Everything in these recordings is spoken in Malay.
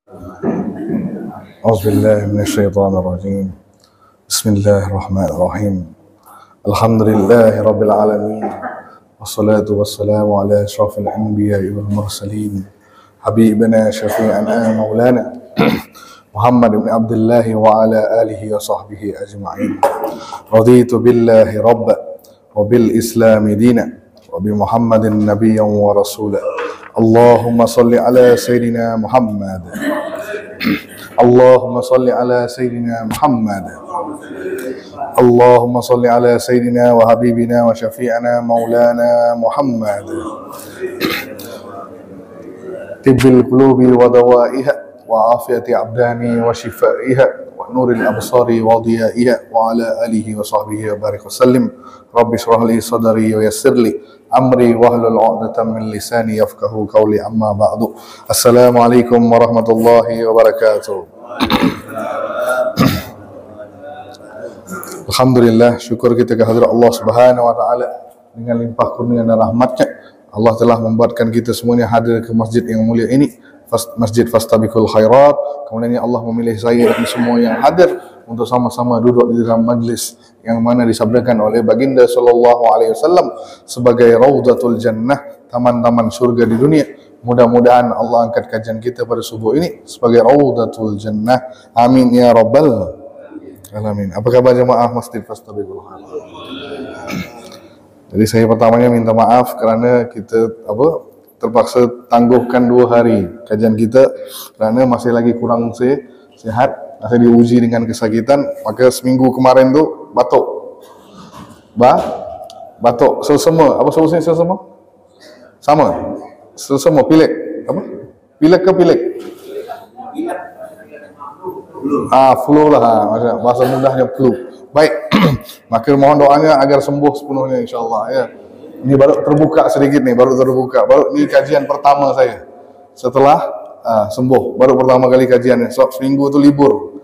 أعوذ بالله من الشيطان الرجيم. بسم الله الرحمن الرحيم. الحمد لله رب العالمين، والصلاة والسلام على أشرف الأنبياء والمرسلين، حبيبنا شفيعنا مولانا محمد بن عبد الله وعلى آله وصحبه أجمعين. رضيت بالله ربا وبالإسلام دينا وبمحمد نبيا ورسولا. اللهم صل على سيدنا محمد. اللهم صل على سيدنا محمد. اللهم صل على سيدنا وحبيبنا وشفيعنا مولانا محمد. طب القلوب ودوائها وعافية أبداني وشفائها ونور الأبصار وضيائها وعلى آله وصحبه وبارك وسلم. رب اشرح لي صدري ويسر لي أمري واحلل عقدة من لساني يفقهوا قولي. أما بعد. السلام عليكم ورحمة الله وبركاته. Alhamdulillah, syukur kita kehadirat Allah Subhanahu wa taala dengan limpah kurnia dan rahmatnya. Allah telah membuatkan kita semuanya hadir ke masjid yang mulia ini, Masjid Fastabiqul Khairat. Kemudian Allah memilih saya dan semua yang hadir untuk sama-sama duduk di dalam majlis yang mana disabdakan oleh baginda sallallahu alaihi wasallam sebagai Raudatul Jannah, taman-taman surga di dunia. Mudah-mudahan Allah angkat kajian kita pada subuh ini sebagai Raudatul Jannah. Amin ya rabbal alamin. Apa kabar jemaah Masjid Fastabiqul Khairat? Jadi saya pertamanya minta maaf kerana kita terpaksa tangguhkan 2 hari kajian kita kerana masih lagi kurang sihat, masih diuji dengan kesakitan. Maka seminggu kemarin tu batuk, selsema. Apa solusinya selsema? Sama, selsema, pilek. Apa? Pilek ke pilek? Flu lah, bahasa mudahnya flu. Baik, maka mohon doanya agar sembuh sepenuhnya insyaAllah ya. Ini baru terbuka sedikit nih, baru ini kajian pertama saya setelah sembuh, baru pertama kali kajiannya. So, seminggu itu libur.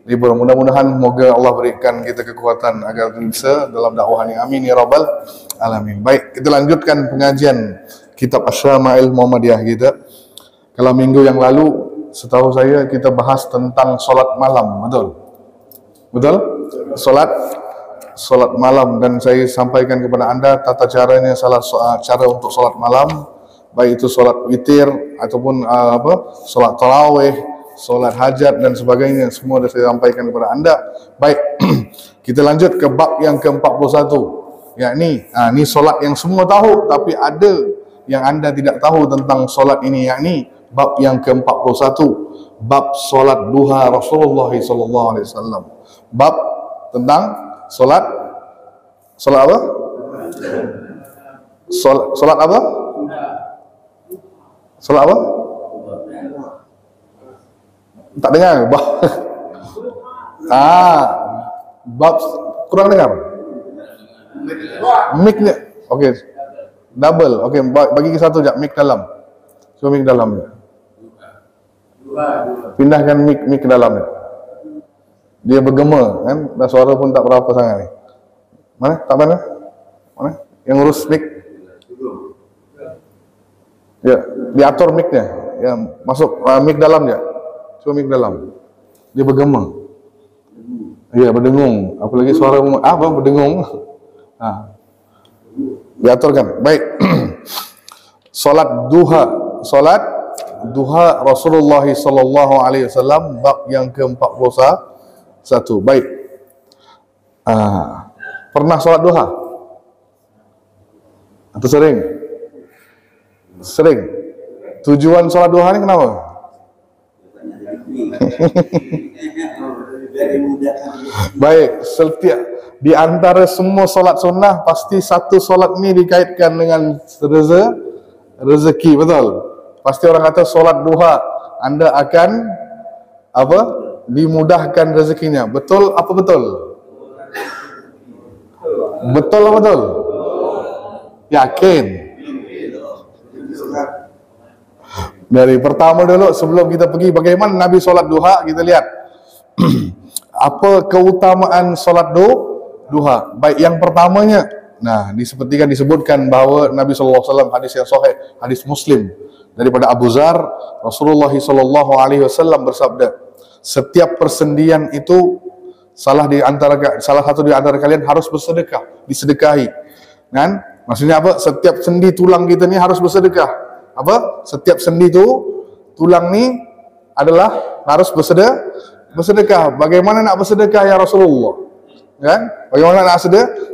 Mudah-mudahan moga Allah berikan kita kekuatan agar bisa dalam dakwah ini. Amin ya rabbal alamin. Baik, kita lanjutkan pengajian kitab Asy-Syama'il Muhammadiyah kita. Kalau minggu yang lalu setahu saya kita bahas tentang solat malam, betul? Solat malam, dan saya sampaikan kepada anda tata caranya, cara untuk solat malam, baik itu solat witir ataupun solat tarawih, solat hajat dan sebagainya, semua sudah saya sampaikan kepada anda. Baik, kita lanjut ke bab yang ke-41, yakni ini solat yang semua tahu, tapi ada yang anda tidak tahu tentang solat ini, yakni bab yang ke-41, bab solat duha Rasulullah sallallahu alaihi wasallam. Bab tentang solat apa? Solat apa? Solat apa? Tak dengar? Bab kurang dengar? Mic-nya. Okey. Double. Okey, bagi ke satu jap mic dalam. So mic dalam je. Pindahkan mic ke dalam ni. Dia bergema kan, dan suara pun tak berapa sangat ni. Mana? Tak mana? Mana? Yang urus mic. Ya, diatur mic-nya. Ya, masuk mic dalam je. So mic dalam. Dia bergema. Ya, berdengung. Apalagi suara berdengung. Diaturkan. Baik. Solat duha Rasulullah sallallahu alaihi wasallam, bab yang ke-41. Baik. Pernah solat duha? Atau sering? Tujuan solat duha ni kenapa? Baik, setiap di antara semua solat sunnah pasti satu solat ni dikaitkan dengan rezeki, betul? Pasti orang kata solat duha anda akan dimudahkan rezekinya. Betul apa betul? Betul apa betul? Yakin? Dari pertama dulu sebelum kita pergi bagaimana Nabi solat duha, kita lihat apa keutamaan solat duha. Baik, yang pertamanya, seperti disebutkan bahawa Nabi SAW, hadis yang sahih, hadis Muslim, daripada Abu Zar, Rasulullah sallallahu alaihi wasallam bersabda, setiap persendian itu salah satu di antara kalian harus bersedekah, disedekahi. Kan? Maksudnya apa? Setiap sendi tulang kita ni harus bersedekah. Apa? Setiap sendi tu tulang ni adalah harus bersedekah. Bagaimana nak bersedekah ya Rasulullah? Kan? Bagaimana nak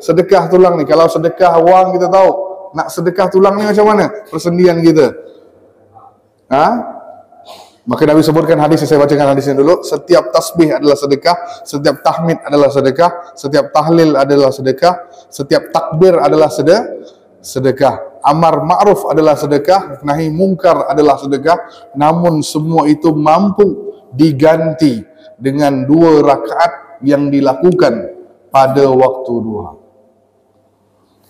sedekah tulang ni? Kalau sedekah wang kita tahu, nak sedekah tulang ni macam mana? Persendian kita. Maka Nabi sebutkan hadis, saya bacakan hadisnya dulu. Setiap tasbih adalah sedekah, setiap tahmid adalah sedekah, setiap tahlil adalah sedekah, setiap takbir adalah sedekah. Amar ma'ruf adalah sedekah, nahi mungkar adalah sedekah. Namun semua itu mampu diganti dengan 2 rakaat yang dilakukan pada waktu duha.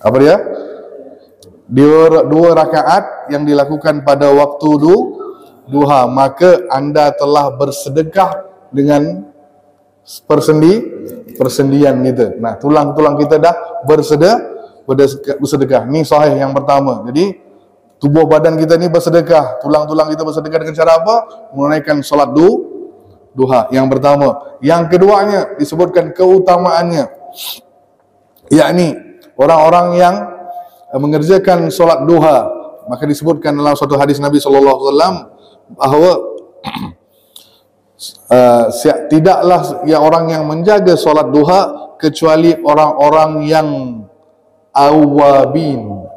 Apa dia? 2 rakaat yang dilakukan pada waktu duha, maka anda telah bersedekah dengan persendian kita. Nah, tulang-tulang kita dah bersedekah. Ni sahih yang pertama. Jadi tubuh badan kita ni bersedekah, tulang-tulang kita bersedekah dengan cara apa? Menunaikan solat duha. Yang pertama. Yang keduanya disebutkan keutamaannya, yakni orang-orang yang mengerjakan solat duha. Maka disebutkan dalam suatu hadis Nabi sallallahu alaihi wasallam bahawa tidaklah orang yang menjaga solat duha kecuali orang-orang yang awabin.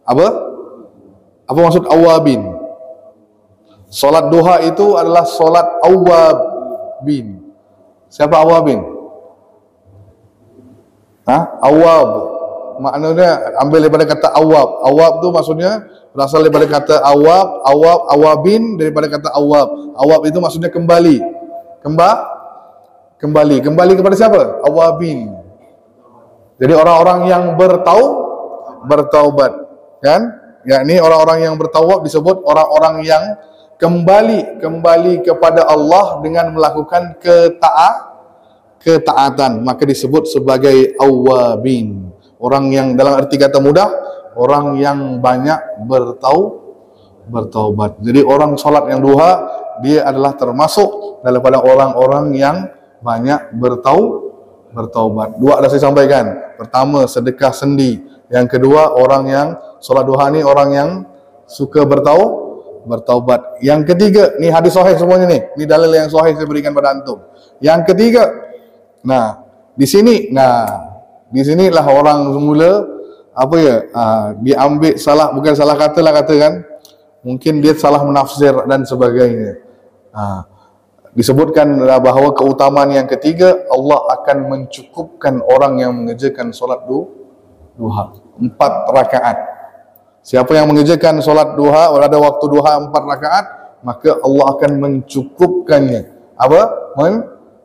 Apa maksud awabin? Solat duha itu adalah solat awabin. Siapa awabin? Awab maknanya ambil daripada kata awab. Awab tu maksudnya berasal daripada kata awabin daripada kata awab. Awab itu maksudnya kembali. Kembali kepada siapa? Awabin. Jadi orang-orang yang bertaubat, kan? Yakni orang-orang yang bertaubat disebut orang-orang yang kembali kepada Allah dengan melakukan ketaatan, maka disebut sebagai awabin. Orang yang dalam arti kata mudah, orang yang banyak bertaubat. Jadi orang solat yang duha, dia adalah termasuk daripada orang-orang yang banyak bertaubat. 2 dah saya sampaikan. Pertama, sedekah sendi. Yang kedua, orang yang solat duha ni orang yang suka bertaubat. Yang ketiga, ni hadis sahih semuanya ni. Ni dalil yang sahih saya berikan pada antum. Yang ketiga, di sinilah orang semula diambil salah, bukan salah kata lah katakan, mungkin dia salah menafsir dan sebagainya. Disebutkan bahawa keutamaan yang ketiga, Allah akan mencukupkan orang yang mengerjakan solat duha 4 rakaat. Siapa yang mengerjakan solat duha pada waktu duha 4 rakaat, maka Allah akan mencukupkannya.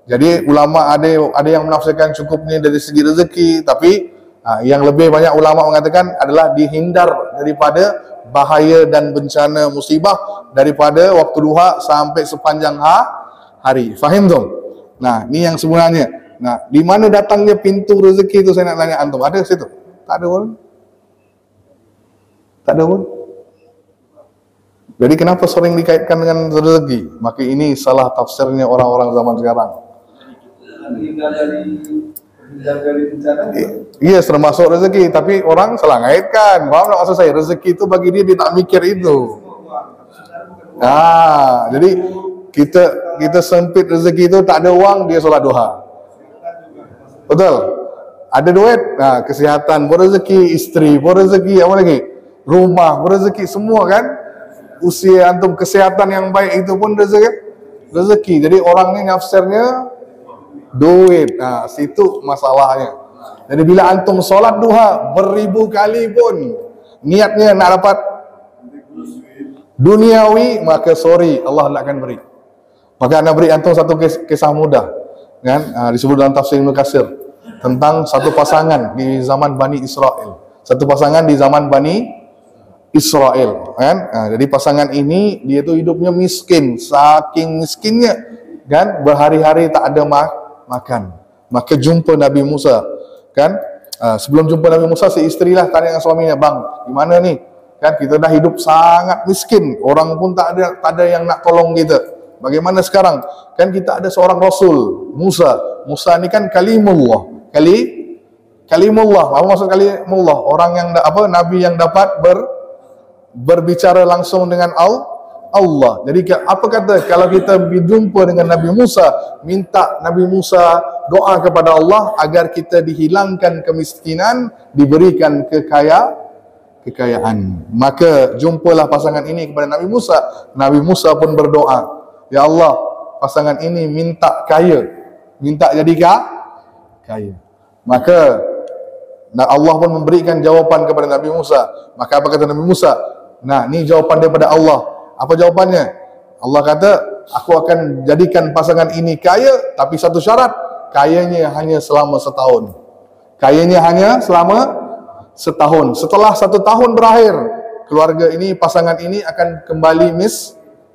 Jadi ulama ada yang menafsirkan cukupnya dari segi rezeki, tapi yang lebih banyak ulama mengatakan adalah dihindar daripada bahaya dan bencana musibah daripada waktu duha sampai sepanjang hari. Faham tu? Ni yang sebenarnya. Di mana datangnya pintu rezeki itu saya nak tanya antum. Ada situ? Tak ada pun. Jadi kenapa sering dikaitkan dengan rezeki? Maka ini salah tafsirnya orang-orang zaman sekarang. Yes, termasuk rezeki, tapi orang salah ngaitkan. Faham tak maksud saya? Rezeki itu bagi dia tak mikir itu. Jadi kita sempit rezeki itu, tak ada wang, dia solat duha. Betul? Ada duit, kesihatan berrezeki, isteri berrezeki, apa lagi? Rumah berrezeki, semua kan? Usia antum, kesihatan yang baik itu pun rezeki. Jadi orang ni nafsirnya duit. Situ masalahnya. Jadi bila antum solat duha beribu kali pun niatnya nak dapat duniawi, maka sorry, Allah tak akan beri. Maka anda beri antum satu kisah mudah, kan? Disebut dalam tafsir Ibnu Katsir tentang satu pasangan di zaman Bani Israel. Satu pasangan di zaman Bani Israel, kan? Jadi pasangan ini dia tu hidupnya miskin, saking miskinnya, kan? Berhari-hari tak ada makan. Maka jumpa Nabi Musa, kan? Sebelum jumpa Nabi Musa, si isterilah tanya dengan suaminya, "Bang, di mana ni? Kan kita dah hidup sangat miskin, orang pun tak ada yang nak tolong kita. Bagaimana sekarang? Kan kita ada seorang Rasul, Musa. Musa ni kan kalimullah. Kalimullah. Apa maksud kalimullah? Orang yang nabi yang dapat berbicara langsung dengan Allah. Jadi apa kata kalau kita berjumpa dengan Nabi Musa, minta Nabi Musa doa kepada Allah agar kita dihilangkan kemiskinan, diberikan kekayaan. Maka jumpalah pasangan ini kepada Nabi Musa. Nabi Musa pun berdoa, ya Allah, pasangan ini minta kaya, minta jadi kaya. Maka Allah pun memberikan jawapan kepada Nabi Musa. Maka apa kata Nabi Musa? Nah, ni jawapan daripada Allah. Apa jawapannya? Allah kata, aku akan jadikan pasangan ini kaya, tapi satu syarat, kayanya hanya selama setahun. Kayanya hanya selama setahun. Setelah 1 tahun berakhir, keluarga ini, pasangan ini akan kembali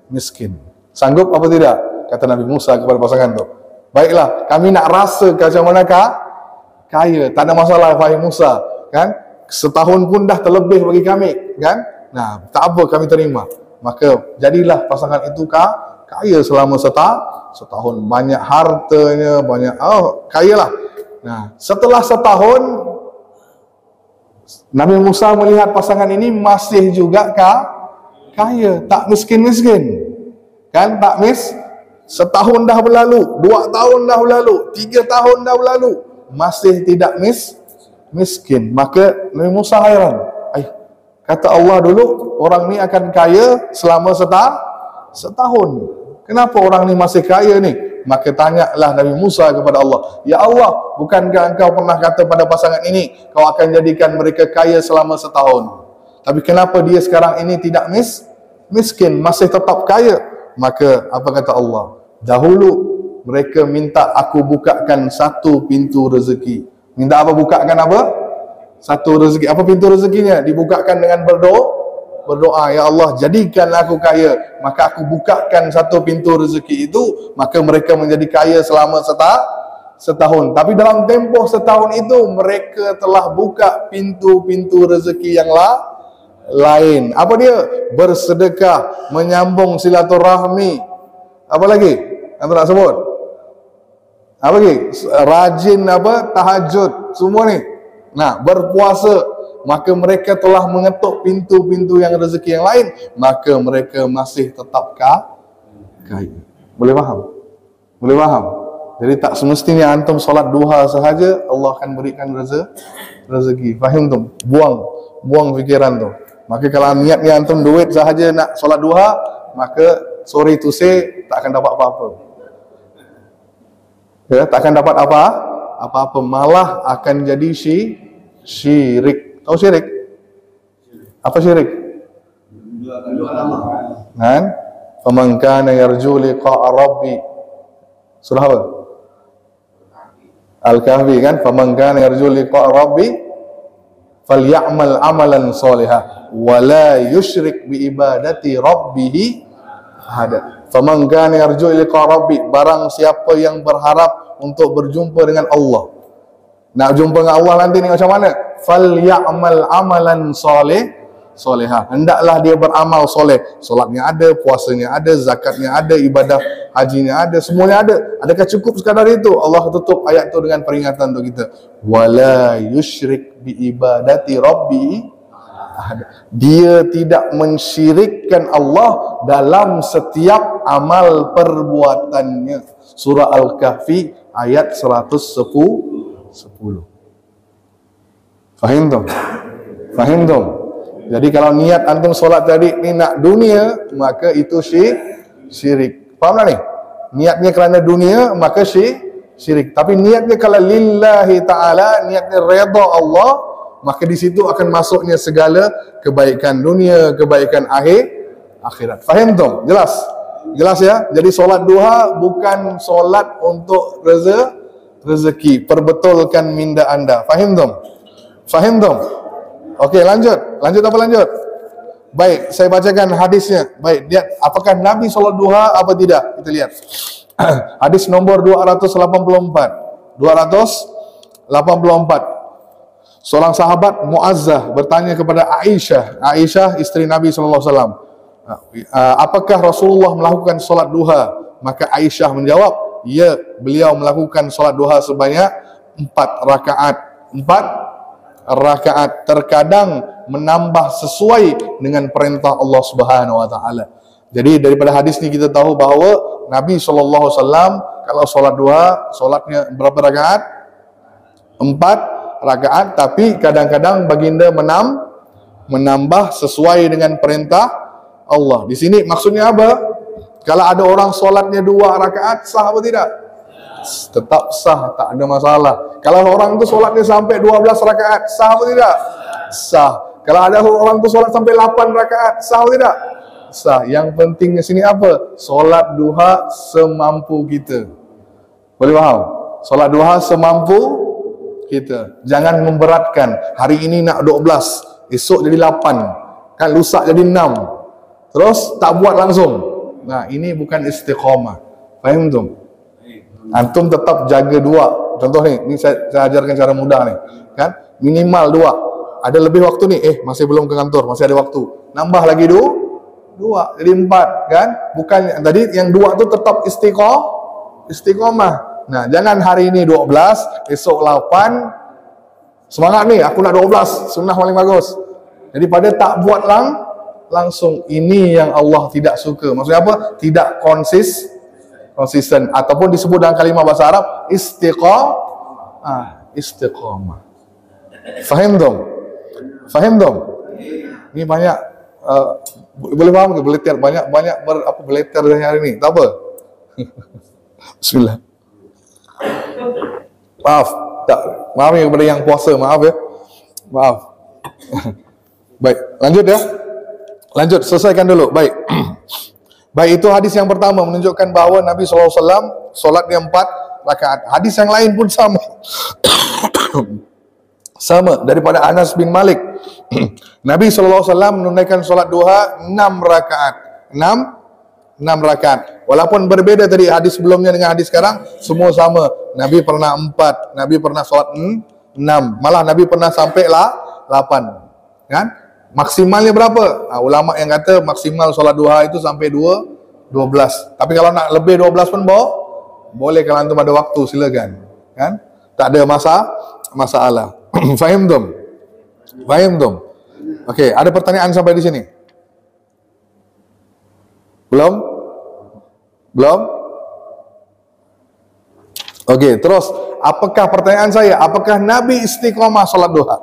miskin. Sanggup apa tidak? Kata Nabi Musa kepada pasangan tu. Baiklah, kami nak rasa macam manakah kaya. Tak ada masalah, wahai Musa. Kan? Setahun pun dah terlebih bagi kami. Kan? Nah, tak apa, kami terima. Maka jadilah pasangan itu kaya selama setahun. Banyak hartanya, kaya lah. Nah, setelah setahun, Nabi Musa melihat pasangan ini masih juga kaya, tak miskin-miskin. Kan, setahun dah berlalu, 2 tahun dah berlalu, 3 tahun dah berlalu, masih tidak miskin. Maka Nabi Musa hairan. Kata Allah dulu, orang ni akan kaya selama setahun. Kenapa orang ni masih kaya ni? Maka tanyalah Nabi Musa kepada Allah, ya Allah, bukankah engkau pernah kata pada pasangan ini, kau akan jadikan mereka kaya selama setahun? Tapi kenapa dia sekarang ini tidak miskin, masih tetap kaya? Maka apa kata Allah? Dahulu mereka minta aku bukakan satu pintu rezeki. Minta apa? Bukakan apa? Satu rezeki. Apa pintu rezekinya? Dibukakan dengan berdoa, ya Allah, jadikanlah aku kaya. Maka aku bukakan satu pintu rezeki itu, maka mereka menjadi kaya selama setahun. Tapi dalam tempoh setahun itu, mereka telah buka pintu-pintu rezeki yang lain. Apa dia? Bersedekah, menyambung silaturahmi. Apa lagi? Anda nak sebut? Apa lagi? Rajin tahajud. Semua ni. Nah, berpuasa. Maka mereka telah mengetuk pintu-pintu yang rezeki yang lain, maka mereka masih tetap kaya. Boleh faham? Boleh faham? Jadi tak semestinya antum solat duha sahaja Allah akan berikan rezeki. Faham tu? Buang fikiran tu. Maka kalau niatnya antum duit sahaja nak solat duha, maka sorry to say, tak akan dapat apa-apa. Ya, tak akan dapat apa-apa, malah akan jadi syirik. Tahu syirik? Apa syirik? Kan? Faman kana yarju liqa'a rabbi. Surah apa? Al-Kahfi kan? Faman kana yarju liqa'a rabbi falyamal amalan salihah wa la yusyrik bi ibadati rabbih ahada. Faman kana yarju liqa'a rabbi, barang siapa yang berharap untuk berjumpa dengan Allah. Nak jumpa dengan Allah nanti ni macam mana? Falyamal amalan solehah. Hendaklah dia beramal soleh. Solatnya ada, puasanya ada, zakatnya ada, ibadah hajinya ada, semuanya ada. Adakah cukup sekadar itu? Allah tutup ayat tu dengan peringatan untuk kita. Wala yusyrik bi ibadati rabbi. Dia tidak mensyirikkan Allah dalam setiap amal perbuatannya. Surah Al-Kahfi ayat 110. Fahim tu? Jadi kalau niat antum solat tadi ni nak dunia, maka itu syirik. Faham tak ni? Niatnya kerana dunia, maka syirik. Tapi niatnya kalau lillahi ta'ala, niatnya redha Allah, maka di situ akan masuknya segala kebaikan dunia, kebaikan akhirat. Fahim tu? Jelas? Jelas ya? Jadi solat duha bukan solat untuk rezeki. Perbetulkan minda anda. Fahim tu? Fahim tu? Okey, lanjut. Lanjut apa lanjut? Baik, saya bacakan hadisnya. Baik, lihat apakah Nabi solat duha apa tidak? Kita lihat. Hadis nombor 284. Seorang sahabat Muazzah bertanya kepada Aisyah, Aisyah isteri Nabi SAW, apakah Rasulullah melakukan solat duha? Maka Aisyah menjawab, ya, beliau melakukan solat duha sebanyak 4 rakaat. 4 rakaat, terkadang menambah sesuai dengan perintah Allah Subhanahu wa taala. Jadi daripada hadis ni kita tahu bahawa Nabi SAW kalau solat duha, solatnya berapa rakaat? 4 rakaat, tapi kadang-kadang baginda menambah sesuai dengan perintah Allah. Di sini maksudnya apa? Kalau ada orang solatnya 2 rakaat, sah apa tidak? Tetap sah, tak ada masalah. Kalau orang tu solatnya sampai 12 rakaat, sah apa tidak? Sah. Kalau ada orang tu solat sampai 8 rakaat, sah apa tidak? Sah. Yang penting di sini apa? Solat duha semampu kita. Boleh faham? Solat duha semampu kita. Jangan memberatkan. Hari ini nak 12, esok jadi 8, kan lusa jadi 6. Terus tak buat langsung. Nah, ini bukan istiqamah. Faham tu? Antum tetap jaga 2. Contoh ni saya ajarkan cara mudah ni. Kan? Minimal 2. Ada lebih waktu ni, masih belum ke kantor, masih ada waktu. Nambah lagi 2, jadi 4, kan? Bukan tadi yang 2 tu tetap istiqamah. Nah, jangan hari ini 12, esok 8. Semangat ni, aku nak 12, sunnah paling bagus. Jadi pada tak buat langsung. Ini yang Allah tidak suka. Maksudnya apa? Tidak konsisten. Ataupun disebut dalam kalimah bahasa Arab, istiqamah. Faham dong? Ini banyak, boleh faham ke? Beleter, banyak beleter hari ini. Tak apa? Bismillah. Maaf ya kepada yang puasa, maaf. Baik, lanjut ya. Selesaikan dulu. Baik. Baik, itu hadis yang pertama menunjukkan bahawa Nabi SAW solatnya 4 rakaat. Hadis yang lain pun sama. Sama daripada Anas bin Malik. Nabi SAW menunaikan solat duha 6 rakaat. 6 rakaat. Walaupun berbeza tadi hadis sebelumnya dengan hadis sekarang, semua sama. Nabi pernah 4, Nabi pernah solat 6, malah Nabi pernah sampai 8. Kan? Maksimalnya berapa? Ulama yang kata maksimal solat duha itu sampai 12. Tapi kalau nak lebih 12 pun boleh, kalau antum ada waktu silakan. Kan? Tak ada masalah. Faham tum? Okey, ada pertanyaan sampai di sini? Belum? Okey, terus apakah pertanyaan saya? Apakah Nabi istiqamah solat duha?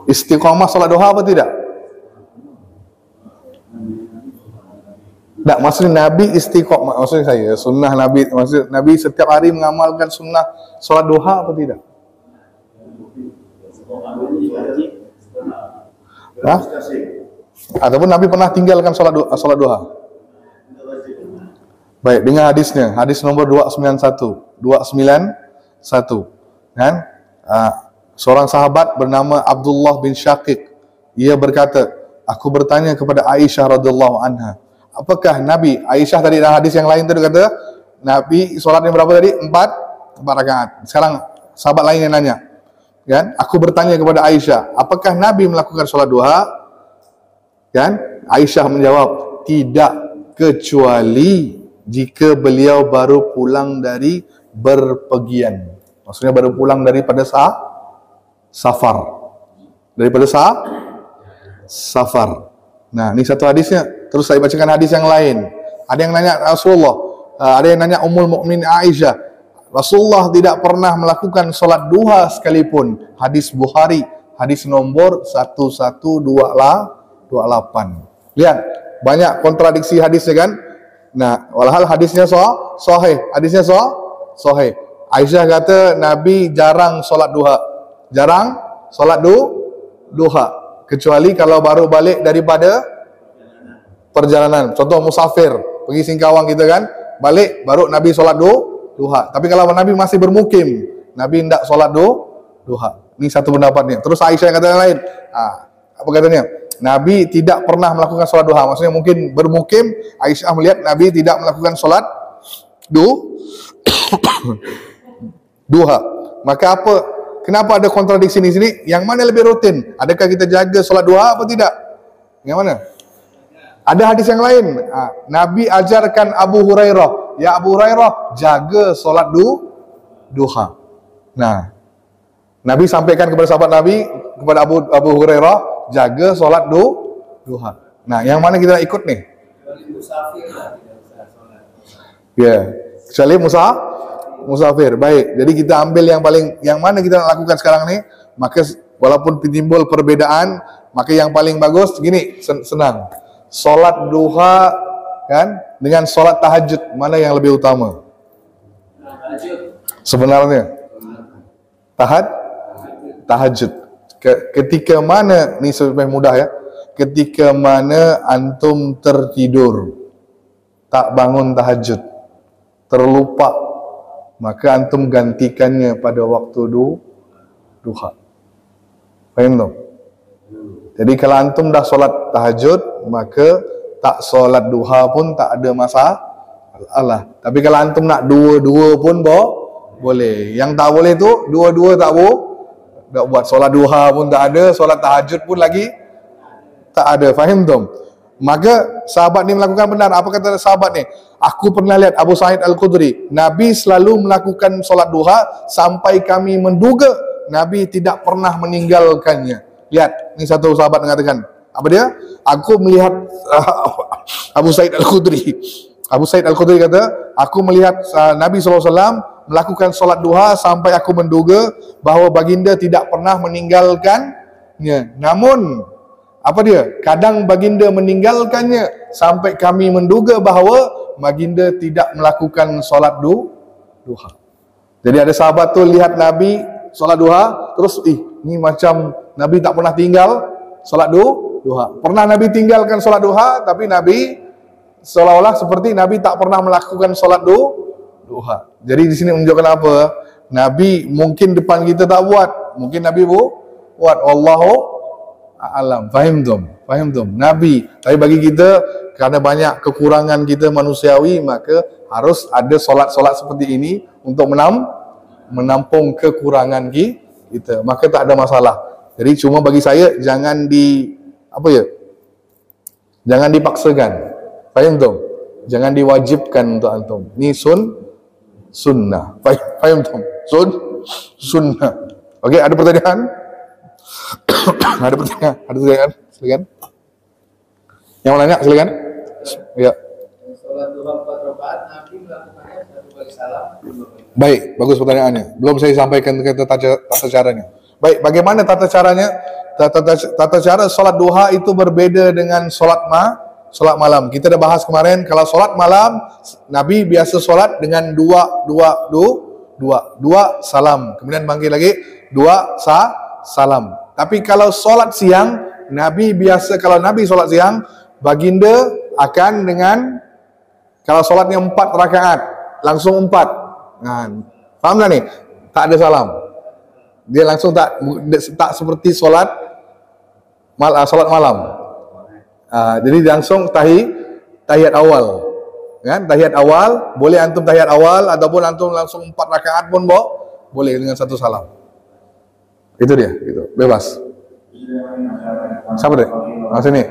Istiqamah solat duha apa tidak? Tak, maksudnya Nabi istiqamah, maksudnya saya sunnah Nabi, maksud Nabi setiap hari mengamalkan sunnah solat duha apa tidak? Ataupun Nabi pernah tinggalkan solat duha? Baik, dengan hadisnya, hadis nomor 291, kan? Seorang sahabat bernama Abdullah bin Syaqiq, ia berkata, aku bertanya kepada Aisyah radhiyallahu anha, apakah Nabi, Aisyah tadi dalam hadis yang lain tadi kata Nabi solatnya berapa tadi? 4 rakaat. Sekarang sahabat lain yang nanya, kan? Aku bertanya kepada Aisyah, apakah Nabi melakukan solat duha? Kan? Aisyah menjawab, tidak, kecuali jika beliau baru pulang dari berpergian. Maksudnya baru pulang daripada safar. Safar. Nah, ini satu hadisnya. Terus saya bacakan hadis yang lain. Ada yang nanya Rasulullah, ada yang nanya Ummul Mukminin Aisyah, Rasulullah tidak pernah melakukan solat duha sekalipun. Hadis Bukhari, hadis nomor 1128. Lihat, banyak kontradiksi hadisnya kan? Nah, walhal hadisnya sahih. Sahih. Aisyah kata Nabi jarang solat duha. Jarang solat duha. Kecuali kalau baru balik daripada perjalanan. Contoh musafir, pergi Singkawang kita kan, balik baru Nabi solat duha. Tapi kalau Nabi masih bermukim, Nabi tidak solat duha. Ini satu pendapatnya. Terus Aisyah yang kata yang lain. Apa katanya? Nabi tidak pernah melakukan solat duha. Maksudnya mungkin bermukim, Aisyah melihat Nabi tidak melakukan solat Duha. Maka apa? Kenapa ada kontradiksi di sini? Yang mana lebih rutin? Adakah kita jaga solat duha apa tidak? Yang mana? Ada hadis yang lain. Nabi ajarkan Abu Hurairah, ya Abu Hurairah, jaga solat duha. Nah, Nabi sampaikan kepada sahabat Nabi, kepada Abu Hurairah, jaga solat duha. Nah, yang mana kita nak ikut nih? Ya, kecuali musafir. Baik. Jadi kita ambil yang mana kita nak lakukan sekarang ni. Maka walaupun timbul perbedaan, maka yang paling bagus gini, senang. Solat duha kan dengan solat tahajud, mana yang lebih utama? Sebenarnya tahajud. Ketika mana ni lebih mudah ya? Ketika mana antum tertidur, tak bangun tahajud, terlupa, maka antum gantikannya pada waktu duha. Faham tak? Jadi kalau antum dah solat tahajud, maka tak solat duha pun tak ada masalah. Tapi kalau antum nak dua-dua pun boleh. Yang tak boleh tu dua-dua tak buat. Solat duha pun tak ada, solat tahajud pun lagi tak ada. Faham tak? Maka sahabat ni melakukan benar. Apa kata sahabat ni? Aku pernah lihat Abu Sa'id Al-Khudri, Nabi selalu melakukan solat duha sampai kami menduga Nabi tidak pernah meninggalkannya. Lihat, ni satu sahabat mengatakan, apa dia? Aku melihat Abu Sa'id Al-Khudri. Abu Sa'id Al-Khudri kata, aku melihat Nabi SAW melakukan solat duha sampai aku menduga bahawa baginda tidak pernah meninggalkannya. Namun, apa dia? Kadang baginda meninggalkannya sampai kami menduga bahawa baginda tidak melakukan solat duha. Jadi ada sahabat tu lihat Nabi solat duha, terus ni macam Nabi tak pernah tinggal solat duha. Pernah Nabi tinggalkan solat duha, tapi Nabi seolah-olah seperti Nabi tak pernah melakukan solat duha. Jadi di sini menunjukkan apa? Nabi mungkin depan kita tak buat, mungkin Nabi buat. Wallahu a'lam. Faham tum? Nabi. Tapi bagi kita, kerana banyak kekurangan kita manusiawi, maka harus ada solat-solat seperti ini untuk menampung kekurangan kita. Maka tak ada masalah. Jadi cuma bagi saya jangan jangan dipaksakan. Faham tum? Jangan diwajibkan untuk antum. Ni sunnah. Faham tum? Sunnah. Okey, ada pertanyaan? Ada pertanyaan? Silakan. Yang mau nanya silakan. Ya. Salat duha 4 rakaat, Nabi melakukannya 1 kali salam. Baik, bagus pertanyaannya. Belum saya sampaikan ke tata caranya. Baik, bagaimana tata caranya? Tata cara solat duha itu berbeda dengan solat malam. Kita dah bahas kemarin, kalau solat malam Nabi biasa solat dengan dua salam. Kemudian bangkit lagi dua salam. Tapi kalau solat siang, kalau Nabi solat siang, baginda akan dengan, kalau solatnya 4 rakaat, langsung 4. Nah, faham tak ni? Tak ada salam. Dia langsung tak seperti solat malam. Jadi langsung tahiyat awal. Kan? Tahiyat awal, boleh antum tahiyat awal ataupun antum langsung 4 rakaat pun boleh dengan 1 salam. Itu dia, gitu. Bebas. Siapa dia? Sini.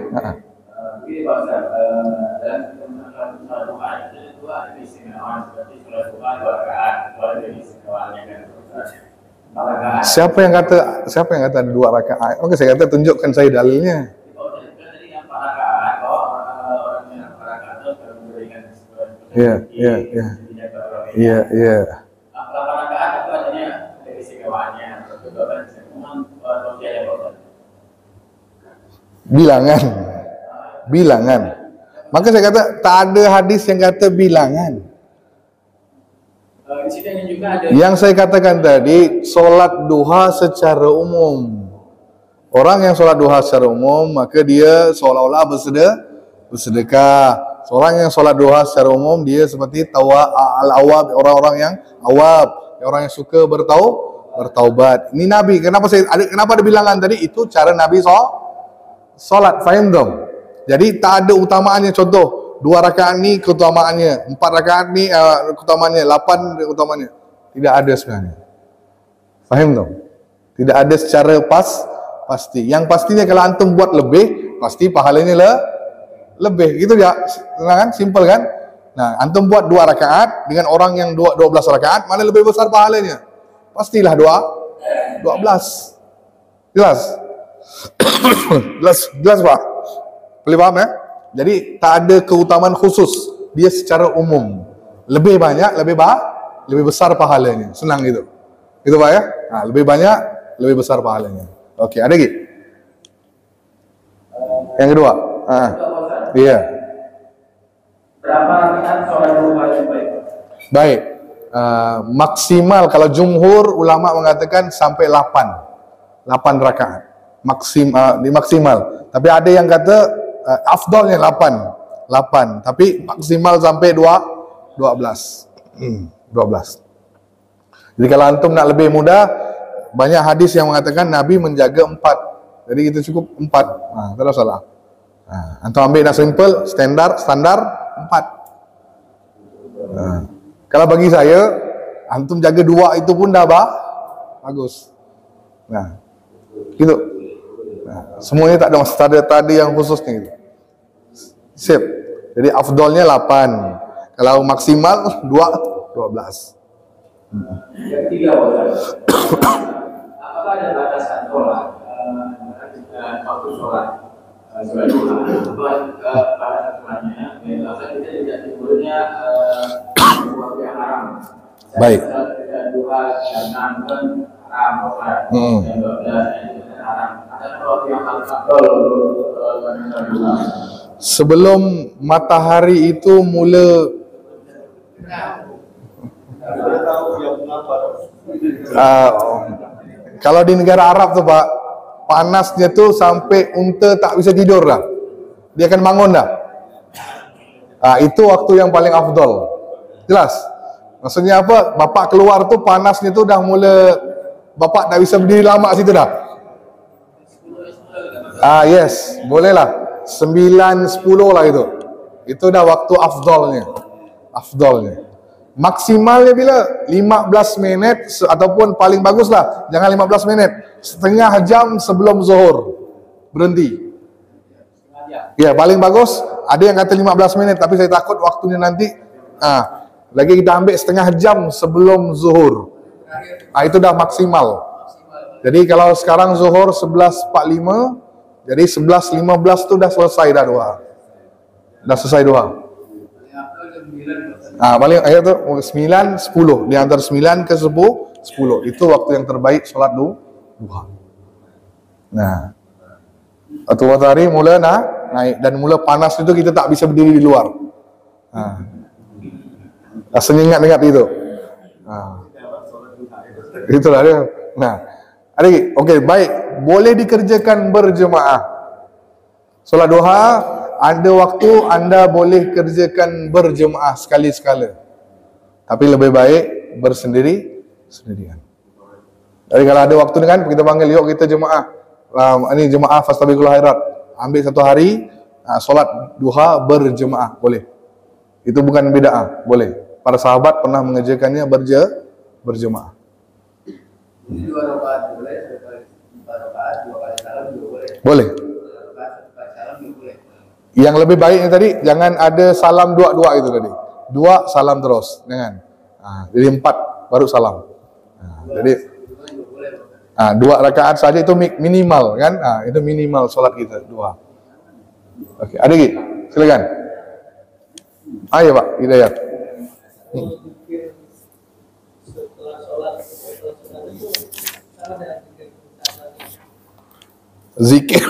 Siapa yang kata ada 2 rakaat? Oke, saya kata tunjukkan saya dalilnya. Ya. Bilangan. Maka saya kata tak ada hadis yang kata bilangan. Yang saya katakan tadi, solat duha secara umum. Orang yang solat duha secara umum, maka dia seolah-olah bersedekah. Seorang yang solat duha secara umum, dia seperti al-awab, orang-orang yang awab, orang yang suka bertaubat. Ini Nabi. Kenapa ada bilangan tadi? Itu cara Nabi solat. Faham dong? Jadi tak ada utamaannya. Contoh, 2 rakaat ni keutamaannya, 4 rakaat ni keutamaannya, 8 keutamaannya. Tidak ada sebenarnya. Faham tak? Tidak ada secara pasti. Yang pastinya kalau antum buat lebih, pasti pahalanya lebih. Gitu ya. Senang kan? Simple kan? Nah, antum buat 2 rakaat dengan orang yang 12 rakaat, mana lebih besar pahalanya? Pastilah 12. Jelas? jelas Pak? Boleh faham ya? Jadi tak ada keutamaan khusus, dia secara umum. Lebih banyak, lebih besar pahalanya. Senang gitu. Gitu Pak ya? Nah, lebih banyak, lebih besar pahalanya. Oke, ada lagi? Yang kedua? Iya. Berapa rakaat sholat duha yang baik? Baik. Maksimal kalau jumhur ulama mengatakan sampai 8 rakaat. Maksimal. Tapi ada yang kata afdalnya 8, tapi maksimal sampai 12. 12. Jadi kalau antum nak lebih mudah, banyak hadis yang mengatakan Nabi menjaga 4. Jadi kita cukup 4. Tak ada salah. Antum ambil dah simple, standar 4. Kalau bagi saya, antum jaga 2 itu pun dah bagus. Nah, gitu. Semuanya tak ada tadi yang khusus ni. Sip. Jadi afdalnya 8. Kalau maksimal 12. Yang ketiga, apakah ada batasan sholat waktu sholat duha? Pada aturannya, kita tidak tidurnya waktu yang haram. Baik. Duha jam 6 kan haram, jam 12 haram. Ada waktu yang haram. Sebelum matahari itu mula kalau di negara Arab tu Pak, panasnya tu sampai unta tak bisa tidur dah. Dia akan bangun dah. Itu waktu yang paling afdal. Jelas? Maksudnya apa? Bapak keluar tu panasnya tu dah mula, bapak tak bisa berdiri lama situ dah. Yes, boleh lah. 9-10 lah itu. Itu dah waktu afdalnya. Maksimalnya bila? 15 minit ataupun paling bagus lah, jangan 15 minit. Setengah jam sebelum zuhur. Berhenti. Ya, paling bagus. Ada yang kata 15 minit, tapi saya takut waktunya nanti. Lagi kita ambil setengah jam sebelum zuhur. Itu dah maksimal. Jadi kalau sekarang zuhur 11.45, jadi 11.15 tu dah selesai dah doa. Dah selesai doa. Paling ayat tu 9-10, di antara 9 ke 10 itu waktu yang terbaik solat duha. Nah, waktu matahari mula naik dan mula panas itu kita tak bisa berdiri di luar. Senyengat-sengat itu. Itulah dia. Nah, ada lagi. Okey, baik. Boleh dikerjakan berjemaah. Solat duha ada waktu anda boleh kerjakan berjemaah sekali-sekala. Tapi lebih baik bersendirian. Jadi kalau ada waktu ni kan kita panggil, yuk kita jemaah. Ini jemaah Fastabiqul Khairat. Ambil satu hari solat duha berjemaah, boleh. Itu bukan bid'ah, boleh. Para sahabat pernah mengerjakannya berjemaah. 2 rakaat boleh, 4 rakaat, 2 kali salam juga boleh. Boleh. 4 salam juga boleh. Yang lebih baiknya tadi jangan ada salam dua itu tadi. 2 salam terus, jangan. Jadi 4 baru salam. Jadi 2 rakaat saja itu minimal kan? Itu minimal solat kita 2. Okey, ada lagi? Silakan. Ayo Pak, Hidayat. Zikir.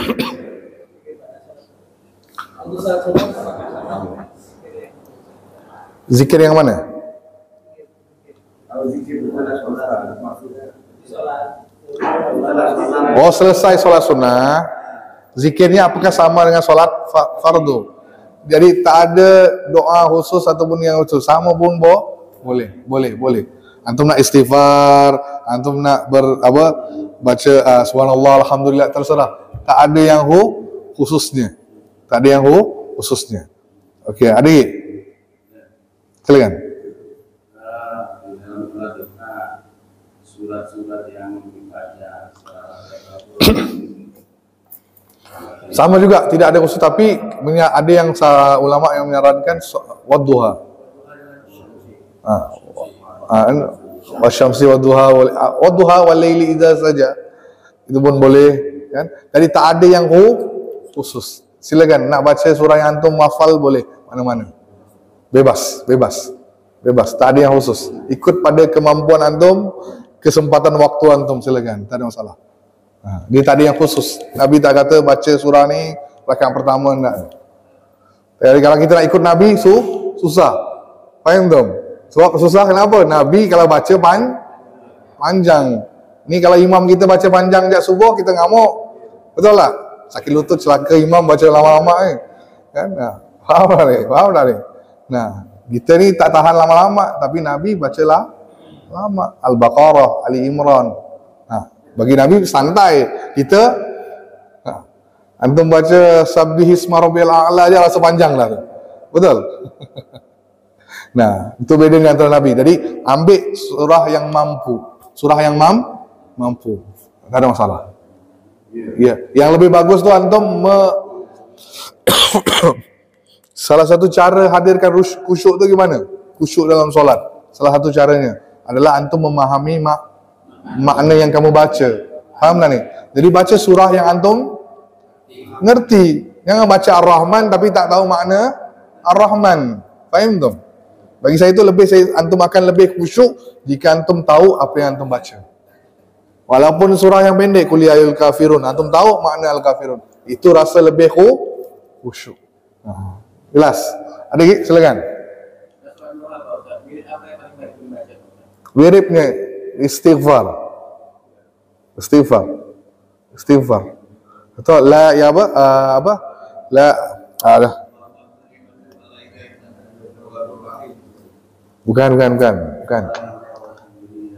Zikir yang mana? Oh, selesai solat sunnah. Zikirnya apakah sama dengan solat fardu? Jadi tak ada doa khusus ataupun yang khusus. Sama pun boleh. Antum nak istighfar, antum nak baca subhanallah, alhamdulillah, terserah. Tak ada yang khususnya. Okey, adik. Silakan. Di dalam doa surat-surat yang dibaca Sama juga, tidak ada khusus, tapi ada yang ulama yang menyarankan wadduha. Wasyamsi wadduha wal laili idza saja. Itu pun boleh, kan? Jadi tak ada yang khusus. Silakan nak baca surah yang antum hafal boleh mana-mana. Bebas. Tak ada yang khusus. Ikut pada kemampuan antum, kesempatan waktu antum, silakan. Tak ada masalah. Dia tak ada yang khusus. Nabi tak kata baca surah ni rakaat pertama, enggak. Jadi kalau kita nak ikut Nabi susah. Faham tak? Sebab susah kenapa? Nabi kalau baca panjang. Ni kalau imam kita baca panjang sejak subuh, kita ngamuk. Betul tak? Sakit lutut celaka imam baca lama-lama ni. Kan? Faham tak ni? Nah, kita ni tak tahan lama-lama, tapi Nabi bacalah lama. Al-Baqarah, Ali Imran. Bagi Nabi santai. Kita antum baca Sabbihisma Rabbiyal A'la aja rasa panjang lah tu. Betul? Nah, itu beda dengan antara Nabi. Jadi ambil surah yang mampu. Surah yang mampu. Tak ada masalah. Ya, yang lebih bagus tu antum salah satu cara hadirkan khusyuk tu gimana? Khusyuk dalam solat. Salah satu caranya adalah antum memahami makna yang kamu baca. Faham tak ni? Jadi baca surah yang antum ngerti. Jangan baca Ar-Rahman tapi tak tahu makna Ar-Rahman. Faham tak? Bagi saya itu antum akan lebih khusyuk jika antum tahu apa yang antum baca. Walaupun surah yang pendek, Qul ya ayyuhal kafirun, antum tahu makna al-kafirun, itu rasa lebih khusyuk. Jelas? Ada lagi? Silakan. Wiridnya istighfar. Atau la ya apa? La ada.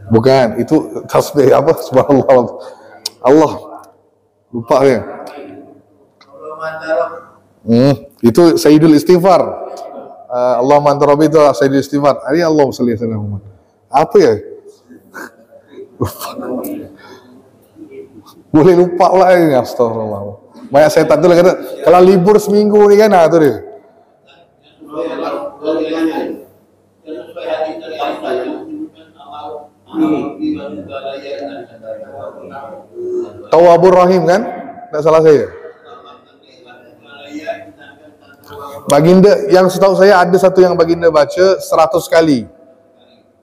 Bukan, itu tasbih apa? Subhanallah. Allah. Lupa dia. Itu Sayyidul Istighfar. Allahumma anta rabbi itu Sayyidul Istighfar. Ari Allah sallallahu alaihi wasallam. Apa ya? Boleh lupa lah ini, astagfirullah. Banyak setan tu lah kata, kalau libur seminggu ni kan, tu dia. Tawwabur Rahim kan? Tak salah saya. Baginda, yang setahu saya ada satu yang baginda baca 100 kali.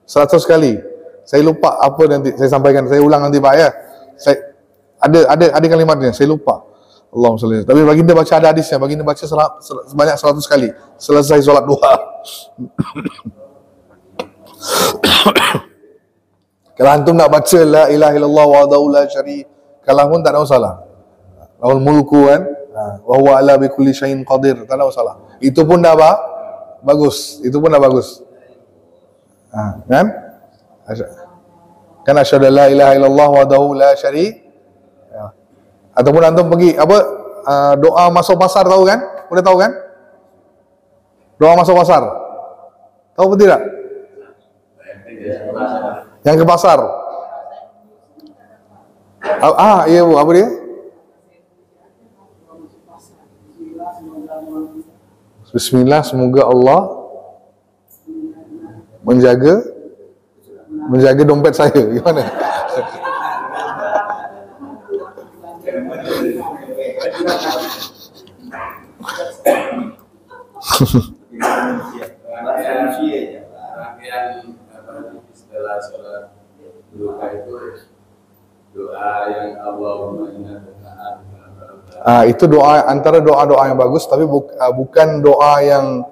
100 kali. Saya lupa apa nanti saya sampaikan, saya ulang nanti Pak ya. Saya ada kalimatnya, saya lupa. Allahumma shalli. Tapi baginda baca, ada hadisnya, baginda baca sebanyak 100 kali selesai solat duha. Kalau antum nak baca la ilaha illallah wahdahu la syarika lahu, tak ada masalah. Lahul mulku kan, wa huwa ala bi kulli syai'in qadir, tak ada masalah. Itu pun dah bagus. Kan? Kan asyhadu la ilaha illallah wahdahu la syarika. Ataupun antum pergi doa masuk pasar, tahu kan? Udah tahu kan? Doa masuk pasar. Tahu apa tidak? Yang ke pasar. Iya Bu, apa dia? Bismillah, semoga Allah menjaga dompet saya. Gimana? Setelah sholat duha itu doa yang Allahumma inna itu doa, antara doa-doa yang bagus, tapi bukan doa yang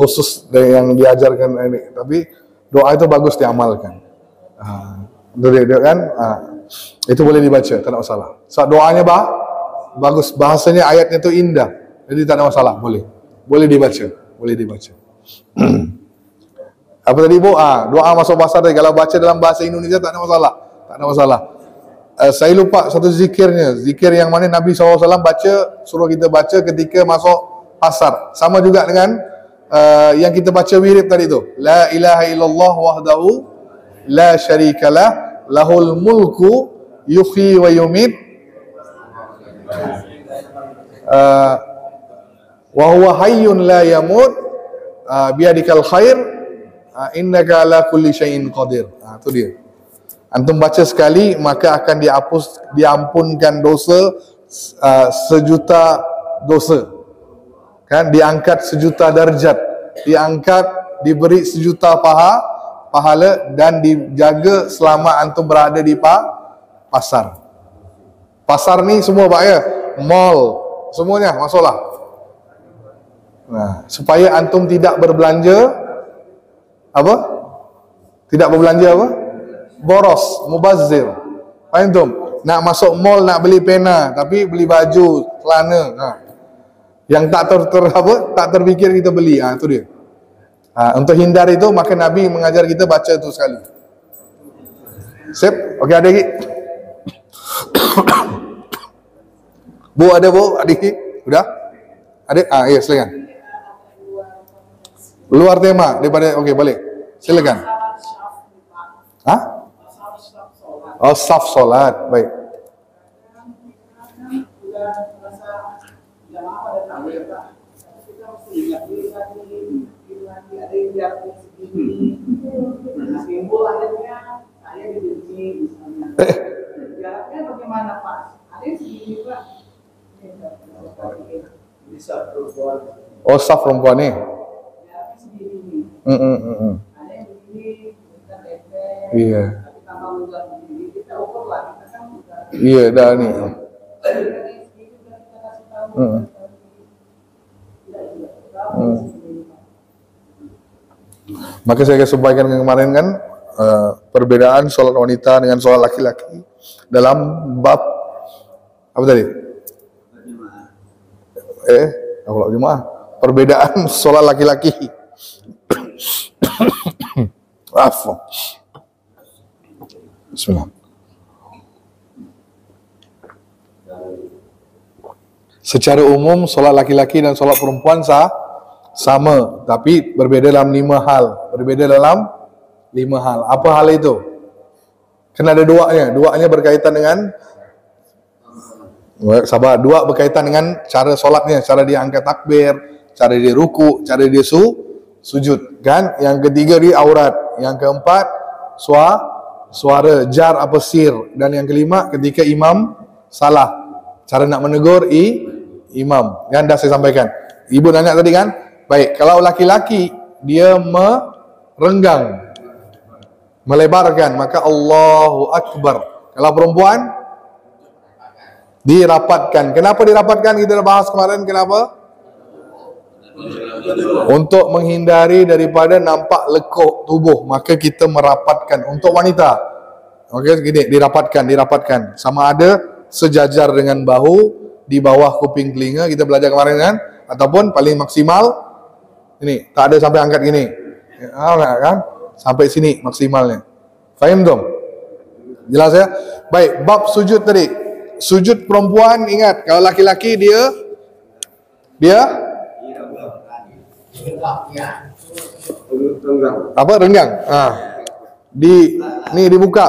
khusus yang diajarkan ini, tapi doa itu bagus diamalkan. Kan? Itu boleh dibaca, tak ada masalah. So, doanya bagus, bahasanya ayatnya itu indah, jadi tak ada masalah, boleh dibaca. Apa tadi Bu? Doa masuk pasar tadi, kalau baca dalam bahasa Indonesia tak ada masalah. Saya lupa satu zikir yang mana Nabi SAW suruh kita baca ketika masuk pasar. Sama juga dengan yang kita baca wirid tadi tu. La ilaha illallah wahdahu la syarikalah lahul mulku yuhyi wa yumit wa huwa hayyun la yamut biadikal khair innaka ala kulli syai'in qadir. Itu dia. Antum baca sekali maka akan diampunkan dosa sejuta dosa. Kan, diangkat sejuta darjat, diangkat, diberi sejuta pahala dan dijaga selama antum berada di pasar. Pasar ni semua Pak ya, mall, semuanya masuklah. Nah, supaya antum tidak berbelanja apa? Tidak berbelanja apa? Boros, mubazzir. Faham antum? Nak masuk mall nak beli pena tapi beli baju, celana. Nah, yang tak terfikir kita beli. Itu dia. Untuk hindar itu maka Nabi mengajar kita baca itu sekali. Sip? Okey, adik. Bu ada bu, adik. Udah? Adik? Ya, silakan. Luar tema daripada okey balik. Silakan. Oh, saf solat. Baik. Simbol akhirnya saya dibenci misalnya. Jaraknya bagaimana Pak? Ada segini Pak? Bisa perempuan. Oh, saf perempuan ni. Jaraknya segini nih. Ada yang begini, kita tempel. Iya. Tapi tambah luar begini, kita ukur lah. Kita kan juga. Iya, dah ni. Maka saya akan sampaikan kemarin kan perbedaan solat wanita dengan solat laki-laki dalam bab apa tadi? Kalau jemaah perbedaan solat laki-laki. Afwan. Bismillah. Secara umum solat laki-laki dan solat perempuan sama, tapi berbeda dalam 5 hal. Berbeda dalam 5 hal. Apa hal itu? Kena ada duanya berkaitan dengan dua berkaitan dengan cara solatnya, cara dia angkat takbir, cara dia ruku, cara dia sujud, kan? Yang ketiga dia aurat, yang keempat suara jar apa sir, dan yang kelima ketika imam salah, cara nak menegur imam. Kan dah saya sampaikan. Ibu nanya tadi kan? Baik, kalau laki-laki dia merenggang, melebarkan, maka Allahu Akbar. Kalau perempuan dirapatkan. Kenapa dirapatkan? Kita dah bahas kemarin. Kenapa? Untuk menghindari daripada nampak lekuk tubuh, maka kita merapatkan. Untuk wanita, okey, gini, dirapatkan. Sama ada sejajar dengan bahu di bawah kuping telinga, kita belajar kemarin kan? Ataupun paling maksimal ini, tak ada sampai angkat gini. Kan? Sampai sini maksimalnya. Faham tu? Jelas ya? Baik, bab sujud tadi. Sujud perempuan, ingat, kalau laki-laki dia apa? Renggang. Ni dibuka.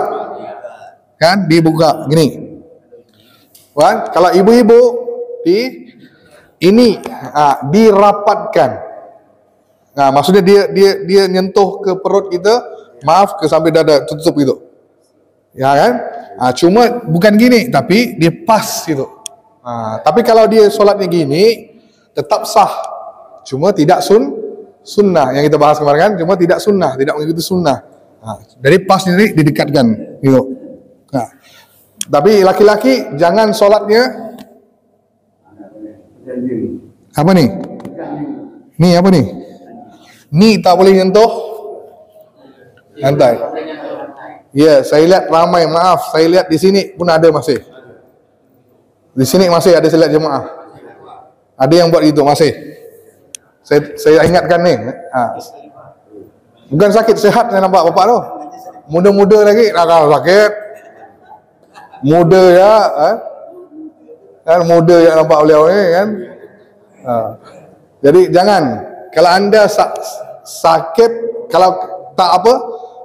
Kan? Dibuka gini. Kan? Kalau ibu-ibu dirapatkan. Maksudnya dia nyentuh ke perut kita, maaf, ke sampai dada, tutup gitu. Ya kan? Cuma bukan gini, tapi dia pas gitu. Tapi kalau dia solatnya gini, tetap sah. Cuma tidak sunnah yang kita bahas kemarin kan, cuma tidak sunnah, tidak mengikuti sunnah. Dari pas ini didekatkan gitu. Tapi laki-laki jangan solatnya apa nih? Nih apa nih? Ni tak boleh nyentuh lantai. Ya, saya lihat ramai, maaf, saya lihat di sini pun ada masih. Di sini masih ada, saya lihat jemaah. Ada yang buat gitu masih. Saya ingatkan nih. Bukan sakit, sehat saya nampak bapak tu. Muda-muda lagi, kalau sakit. Muda ya, kan muda yang nampak beliau ni kan. Jadi jangan, kalau anda sakit, kalau tak apa,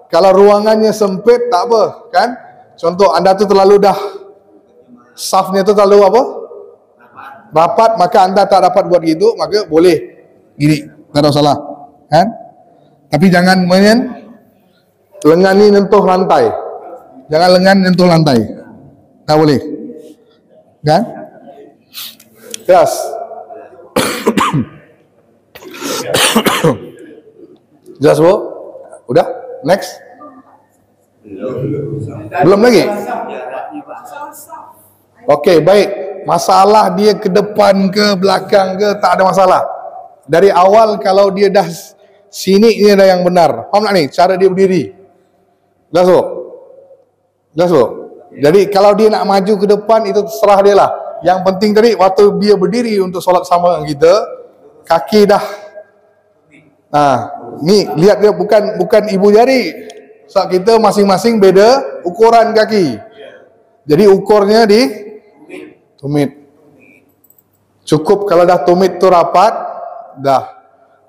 kalau ruangannya sempit tak apa, kan? Contoh anda tu terlalu dah safnya tu terlalu apa? Rapat, maka anda tak dapat buat gitu, maka boleh gini, tak ada salah, kan? Tapi jangan lengan ni nentuh lantai. Jangan lengan nentuh lantai. Tak boleh. Kan? Yes. Jelas, Bu? Udah? Next? Belum lagi? Okey, baik. Masalah dia ke depan ke belakang ke, tak ada masalah. Dari awal kalau dia dah sini, ini dah yang benar. Faham tak ni? Cara dia berdiri. Jelas, Bu? Jelas, Bu? Jadi kalau dia nak maju ke depan, itu terserah dia lah. Yang penting tadi, waktu dia berdiri untuk solat sama dengan kita, kaki dah ni lihat dia bukan ibu jari. Sebab kita masing-masing beda ukuran kaki. Jadi ukurnya di tumit. Cukup kalau dah tumit tu rapat, dah.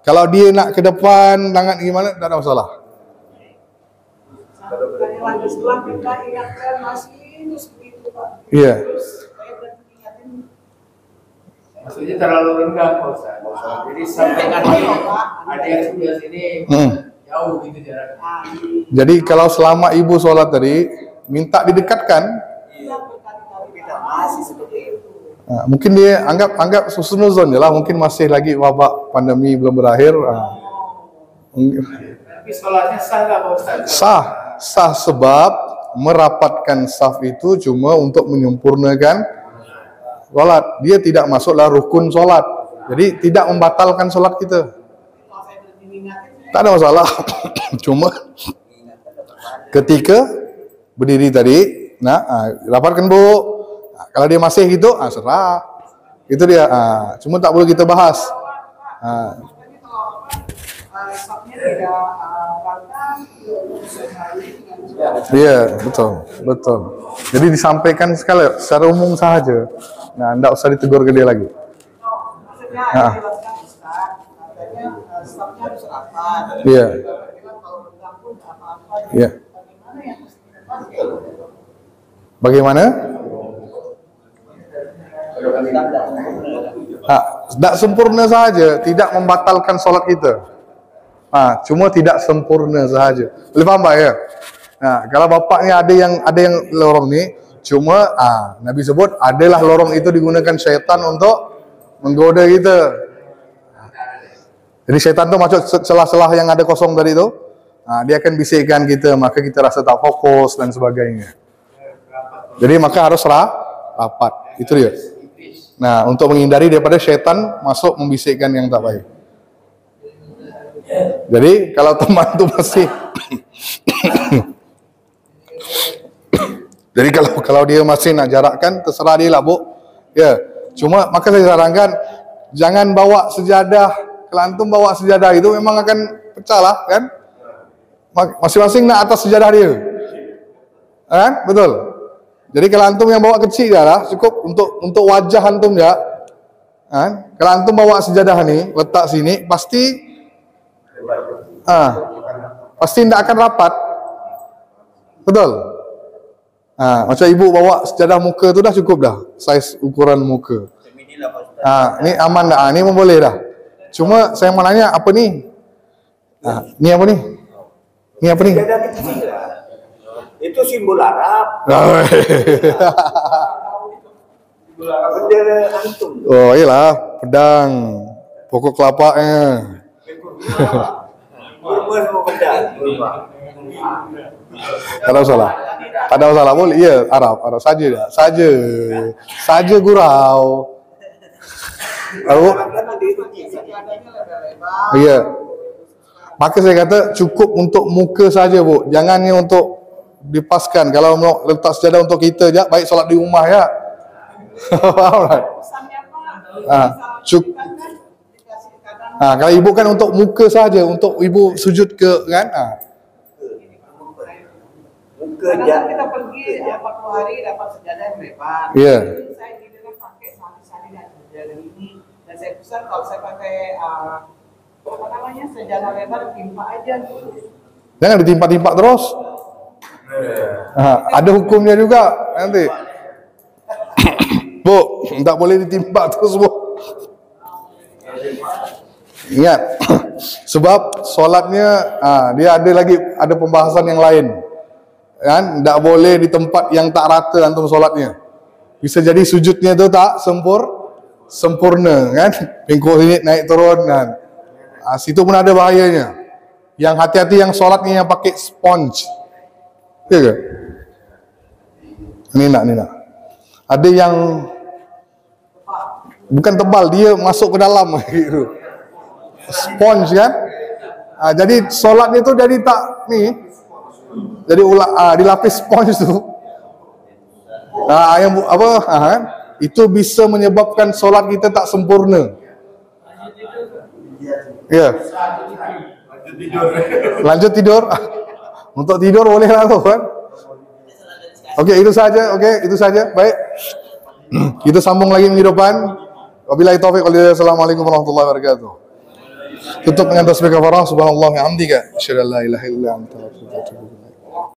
Kalau dia nak ke depan, tangan gimana, tak ada masalah. Setelah kita ingatkan masih seperti itu, Pak. Iya. Maksudnya terlalu rendah, Pak Ustaz. Jadi sampai kaki ada yang sebelah sini jauh gitu jaraknya. Jadi kalau selama ibu sholat tadi, minta didekatkan. Masih seperti itu. Mungkin dia anggap husnuzon je lah. Mungkin masih lagi wabak pandemi belum berakhir. Tapi sholatnya sah nggak, Pak Ustaz? Sah sebab merapatkan saf itu cuma untuk menyempurnakan solat. Dia tidak masuklah rukun solat. Jadi tidak membatalkan solat kita. Tak ada masalah. Cuma ketika berdiri tadi, rapatkan, Bu. Kalau dia masih gitu, serah. Itu dia. Cuma tak boleh kita bahas. Ya, betul. Jadi disampaikan sekali secara umum sahaja. Nah, anda usah ditegur ke dia lagi. Maksudnya dijelaskan Ustaz, katanya stafnya harus rapat. Iya. Kalau bergabung apa-apa, Iya. bagaimana yang mesti kita pakai? Bagaimana? Tak sempurna sahaja, tidak membatalkan solat kita. Cuma tidak sempurna sahaja. Boleh faham tak ya? Kalau bapaknya ada yang lorong ni, cuma Nabi sebut adalah lorong itu digunakan syaitan untuk menggoda kita. Jadi syaitan tu masuk celah-celah yang ada kosong tadi tu, dia akan bisikkan kita, maka kita rasa tak fokus dan sebagainya. Jadi maka harus rapat. Itu dia. Nah, untuk menghindari daripada syaitan masuk membisikkan yang tak baik. Jadi kalau teman tu masih jadi kalau dia masih nak jarakkan, terserah dia lah, Bu. Ya. Cuma maka saya sarankan jangan bawa sejadah. Kalau antum bawa sejadah itu memang akan pecah lah, kan? Masing-masing nak atas sejadah dia. Kan? Betul. Jadi kalau antum yang bawa kecil je lah, cukup untuk wajah antum je. Kan? Kalau antum bawa sejadah ni, letak sini, pasti tidak akan rapat. Betul? Macam ibu bawa sejadah muka tu dah cukup dah, saiz ukuran muka. Ni aman dah, ni pun boleh dah. Cuma saya mau nanya, apa ni? Ni apa ni? Ni apa ni? Sejadah kecil lah. Itu simbol Arab. Bendera antum. Oh iyalah, pedang, pokok kelapanya. Kurma sama pedang. Tak ada masalah. Tak ada masalah, boleh. Ya, Arab saja dah. Saja gurau. Tahu? Iya. Maka saya kata cukup untuk muka saja, Bu. Jangan ni untuk dipaskan. Kalau mau letak sejadah untuk kita je, baik solat di rumah ya. Faham tak? Kalau ibu kan untuk muka saja, untuk ibu sujud ke, kan? Kadang kita pergi 40 hari dapat sejadah yang lebar. Iya. Saya pakai sehari-hari. jadi ini. Dan saya pesan kalau saya pakai apa namanya sejadah lebar timpa aja. Jangan ditimpa-timpa terus. Ada hukumnya juga nanti. Bu, tak boleh ditimpa terus, Bu. Ingat, sebab solatnya dia ada pembahasan yang lain, kan? Tak boleh di tempat yang tak rata antum solatnya. Bisa jadi sujudnya itu tak sempurna, kan? Pingkul sini naik turun, kan? Situ pun ada bahayanya. Yang hati-hati yang solatnya yang pakai sponge, ya ke? Ini nak. Ada yang bukan tebal, dia masuk ke dalam gitu. Sponge kan? Jadi solatnya itu jadi tak nih. Jadi dilapis sponge tu. Yang kan? Itu bisa menyebabkan solat kita tak sempurna. Ya. Lanjut tidur. Untuk tidur boleh lah tu kan? Okey, itu saja. Baik. Kita sambung lagi minggu depan. Wabillahi taufiq wal hidayah. Assalamualaikum warahmatullahi wabarakatuh. Tutup dengan tasbih kafarah. Subhanallah wa bihamdika. Asyhadu an la ilaha illa anta astaghfiruka wa atubu ilaik.